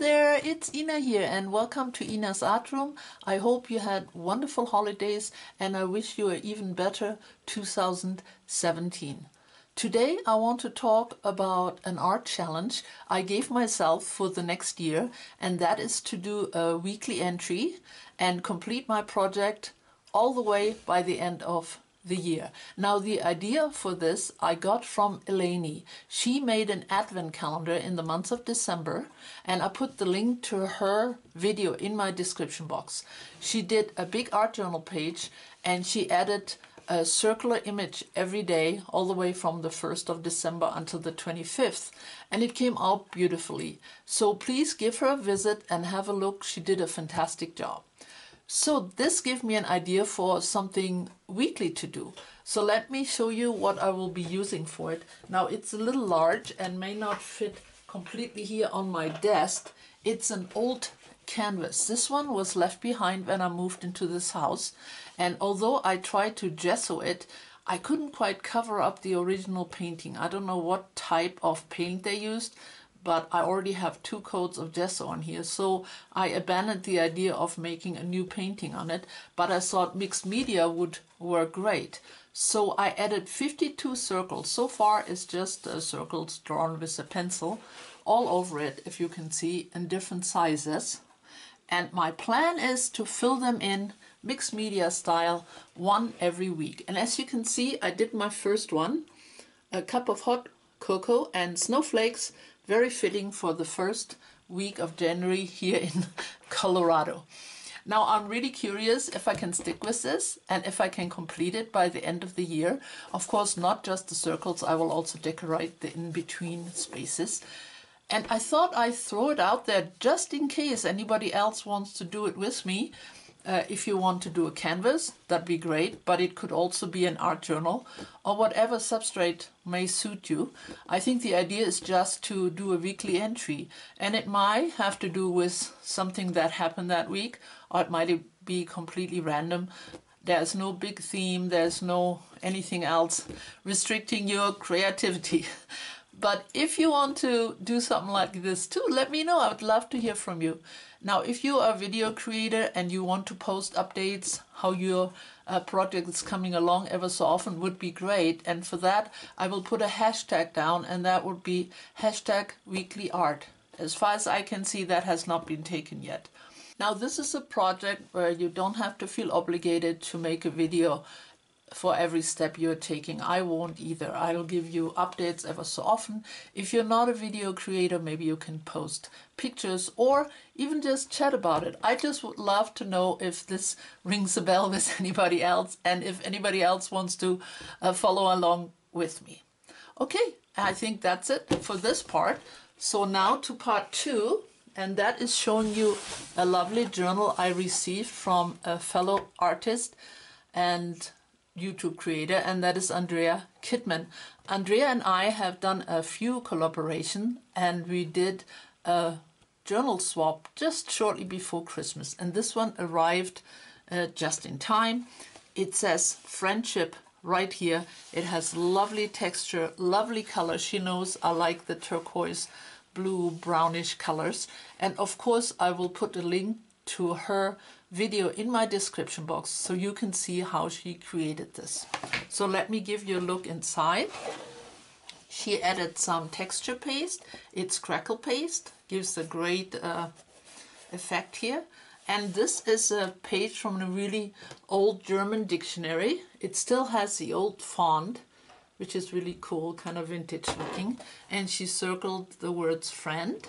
there, it's Ina here and welcome to Ina's Art Room. I hope you had wonderful holidays and I wish you an even better 2017. Today I want to talk about an art challenge I gave myself for the next year, and that is to do a weekly entry and complete my project all the way by the end of the year. Now the idea for this I got from Eleni. She made an advent calendar in the month of December and I put the link to her video in my description box. She did a big art journal page and she added a circular image every day all the way from the 1st of December until the 25th, and it came out beautifully. So please give her a visit and have a look. She did a fantastic job. So this gave me an idea for something weekly to do. So let me show you what I will be using for it. Now it's a little large and may not fit completely here on my desk. It's an old canvas. This one was left behind when I moved into this house, and although I tried to gesso it, I couldn't quite cover up the original painting. I don't know what type of paint they used, but I already have 2 coats of gesso on here, so I abandoned the idea of making a new painting on it, but I thought mixed media would work great. So I added 52 circles. So far it's just circles drawn with a pencil all over it, if you can see, in different sizes. And my plan is to fill them in mixed media style, one every week. And as you can see, I did my first one, a cup of hot cocoa and snowflakes, very fitting for the first week of January here in Colorado. Now I'm really curious if I can stick with this and if I can complete it by the end of the year. Of course, not just the circles, I will also decorate the in-between spaces. And I thought I'd throw it out there just in case anybody else wants to do it with me. If you want to do a canvas, that'd be great, but it could also be an art journal or whatever substrate may suit you. I think the idea is just to do a weekly entry, and it might have to do with something that happened that week, or it might be completely random. There's no big theme, there's no anything else restricting your creativity. But if you want to do something like this too, let me know. I would love to hear from you. Now, if you are a video creator and you want to post updates, how your project is coming along ever so often, would be great. And for that, I will put a hashtag down, and that would be #WeeklyArt. As far as I can see, that has not been taken yet. Now, this is a project where you don't have to feel obligated to make a video for every step you're taking. I won't either. I'll give you updates ever so often. If you're not a video creator, maybe you can post pictures or even just chat about it. I just would love to know if this rings a bell with anybody else and if anybody else wants to follow along with me. Okay, I think that's it for this part. So now to part 2, and that is showing you a lovely journal I received from a fellow artist and YouTube creator, and that is Andrea Kidman. Andrea and I have done a few collaborations, and we did a journal swap just shortly before Christmas, and this one arrived just in time. It says friendship right here. It has lovely texture, lovely color. She knows I like the turquoise, blue, brownish colors, and of course I will put a link to her video in my description box so you can see how she created this. So let me give you a look inside. She added some texture paste. It's crackle paste, gives a great effect here. And this is a page from a really old German dictionary. It still has the old font, which is really cool, kind of vintage looking. And she circled the words friend.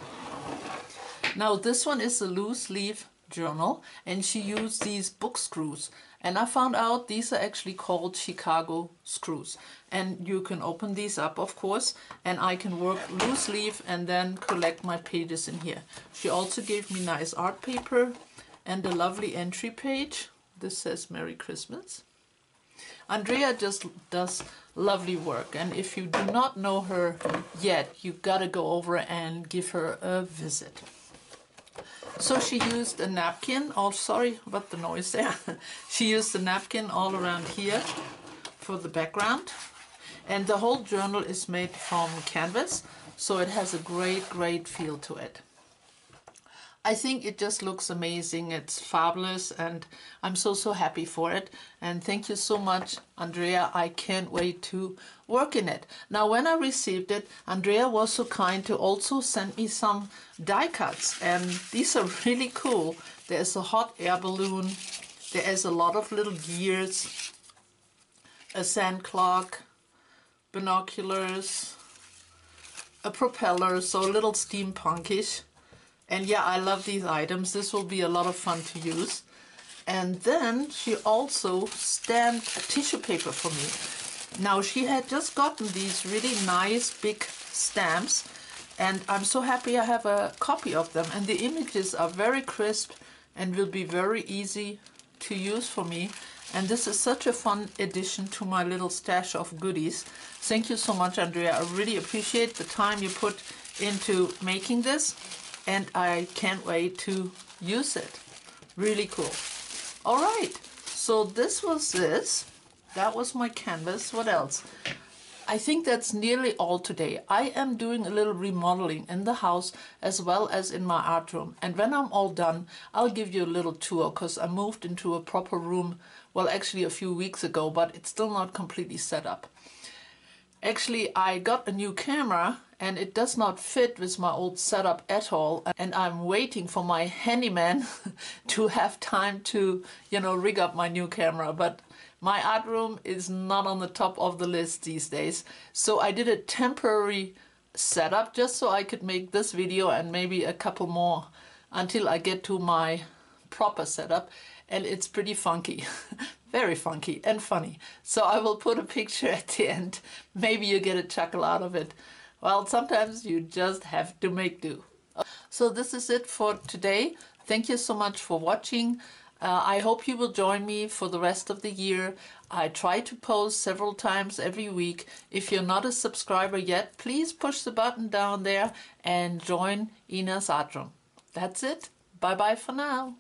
Now this one is a loose leaf journal, and she used these book screws, and I found out these are actually called Chicago screws, and you can open these up, of course, and I can work loose leaf and then collect my pages in here. She also gave me nice art paper and a lovely entry page. This says Merry Christmas. Andrea just does lovely work, and if you do not know her yet, you gotta go over and give her a visit. So she used a napkin, oh sorry about the noise there. She used a napkin all around here for the background. And the whole journal is made from canvas, so it has a great feel to it. I think it just looks amazing. It's fabulous, and I'm so happy for it. And thank you so much, Andrea. I can't wait to work in it. Now, when I received it, Andrea was so kind to also send me some die cuts, and these are really cool. There's a hot air balloon. There is a lot of little gears, a sand clock, binoculars, a propeller, so a little steampunkish. And yeah, I love these items. This will be a lot of fun to use. And then she also stamped tissue paper for me. Now, she had just gotten these really nice big stamps, and I'm so happy I have a copy of them. And the images are very crisp and will be very easy to use for me. And this is such a fun addition to my little stash of goodies. Thank you so much, Andrea. I really appreciate the time you put into making this, and I can't wait to use it. Really cool. All right, so this was this. That was my canvas. What else? I think that's nearly all today. I am doing a little remodeling in the house as well as in my art room. And when I'm all done, I'll give you a little tour, because I moved into a proper room, well, actually a few weeks ago, but it's still not completely set up. Actually, I got a new camera and it does not fit with my old setup at all. And I'm waiting for my handyman to have time to, rig up my new camera. But my art room is not on the top of the list these days. So I did a temporary setup just so I could make this video and maybe a couple more until I get to my proper setup. And it's pretty funky. Very funky and funny. So I will put a picture at the end. Maybe you get a chuckle out of it. Well, sometimes you just have to make do. So this is it for today. Thank you so much for watching. I hope you will join me for the rest of the year. I try to post several times every week. If you're not a subscriber yet, please push the button down there and join Ina's Art Room. That's it. Bye bye for now.